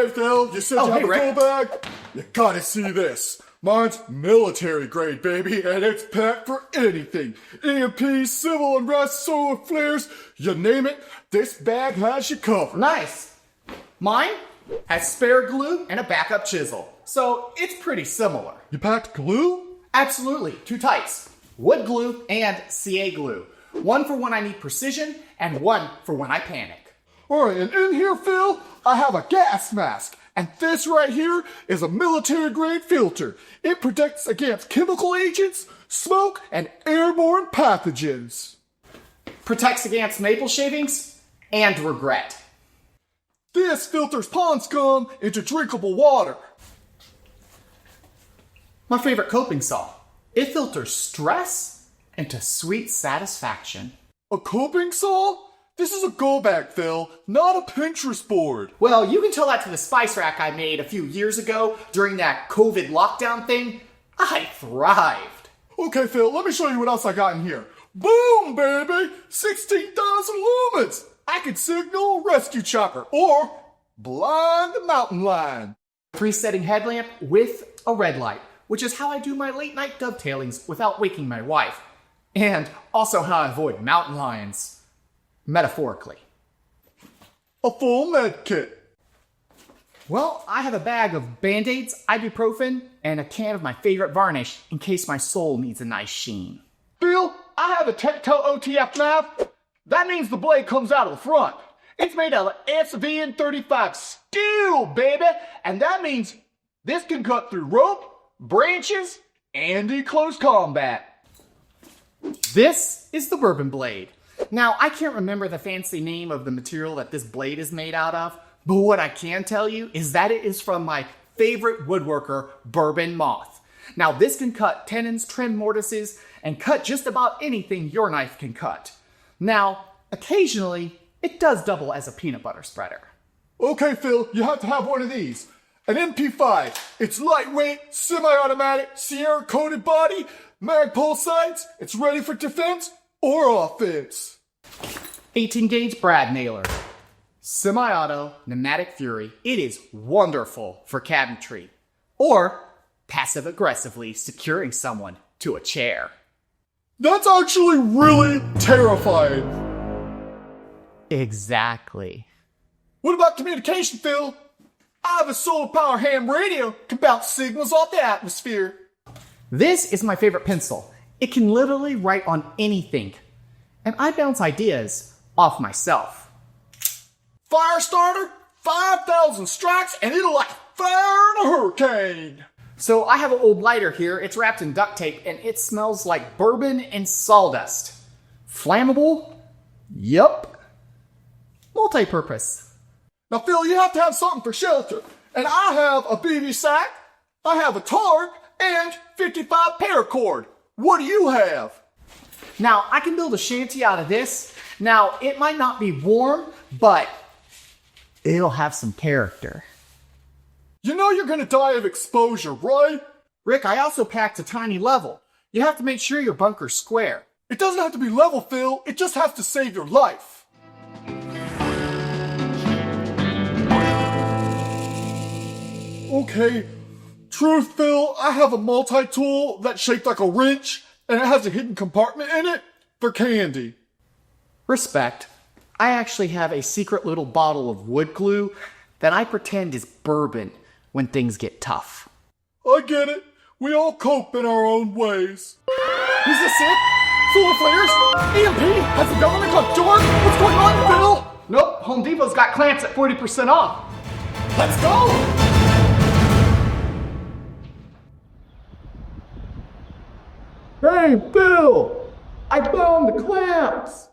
Hey Phil, you said you have a tool bag? You gotta see this. Mine's military grade, baby, and it's packed for anything. EMP, civil unrest, solar flares, you name it, this bag has you covered. Nice. Mine has spare glue and a backup chisel, so it's pretty similar. You packed glue? Absolutely, 2 types. Wood glue and CA glue. One for when I need precision, and one for when I panic. Alright, and in here, Phil, I have a gas mask. And this right here is a military-grade filter. It protects against chemical agents, smoke, and airborne pathogens. Protects against maple shavings and regret. This filters pond scum into drinkable water. My favorite coping saw. It filters stress into sweet satisfaction. A coping saw? This is a go bag, Phil, not a Pinterest board. Well, you can tell that to the spice rack I made a few years ago during that COVID lockdown thing. I thrived. Okay, Phil, let me show you what else I got in here. Boom, baby! 16,000 lumens! I can signal a rescue chopper or blind mountain lion. Presetting headlamp with a red light, which is how I do my late night dovetailings without waking my wife. And also how I avoid mountain lions. Metaphorically. A full med kit. Well, I have a bag of Band-Aids, ibuprofen, and a can of my favorite varnish in case my soul needs a nice sheen. Phil, I have a Tecto OTF knife. That means the blade comes out of the front. It's made out of SVN35 steel, baby. And that means this can cut through rope, branches, and in close combat. This is the bourbon blade. Now, I can't remember the fancy name of the material that this blade is made out of, but what I can tell you is that it is from my favorite woodworker, Bourbon Moth. Now, this can cut tenons, trim mortises, and cut just about anything your knife can cut. Now, occasionally, it does double as a peanut butter spreader. Okay, Phil, you have to have one of these. An MP5. It's lightweight, semi-automatic, Sierra-coated body, Magpul sights. It's ready for defense or offense. 18 gauge brad nailer. Semi-auto, pneumatic fury. It is wonderful for cabinetry. Or passive-aggressively securing someone to a chair. That's actually really terrifying. Exactly. What about communication, Phil? I have a solar power ham radio, can bounce signals off the atmosphere. This is my favorite pencil. It can literally write on anything. And I bounce ideas off myself. Fire starter, 5,000 strikes, and it'll light fire in a hurricane. So I have an old lighter here. It's wrapped in duct tape, and it smells like bourbon and sawdust. Flammable? Yup. Multi-purpose. Now, Phil, you have to have something for shelter. And I have a BB sack, I have a tarp, and 55 paracord. What do you have? Now, I can build a shanty out of this. Now, it might not be warm, but it'll have some character. You know you're gonna die of exposure, right? Rick, I also packed a tiny level. You have to make sure your bunker's square. It doesn't have to be level, Phil. It just has to save your life. Okay. Truth, Phil, I have a multi-tool that's shaped like a wrench, and it has a hidden compartment in it for candy. Respect. I actually have a secret little bottle of wood glue that I pretend is bourbon when things get tough. I get it. We all cope in our own ways. Is this it? Solar flares? EMP? Has the government gone dark? What's going on, Phil? Nope, Home Depot's got clamps at 40% off. Let's go! Hey, Bill! I found the clamps!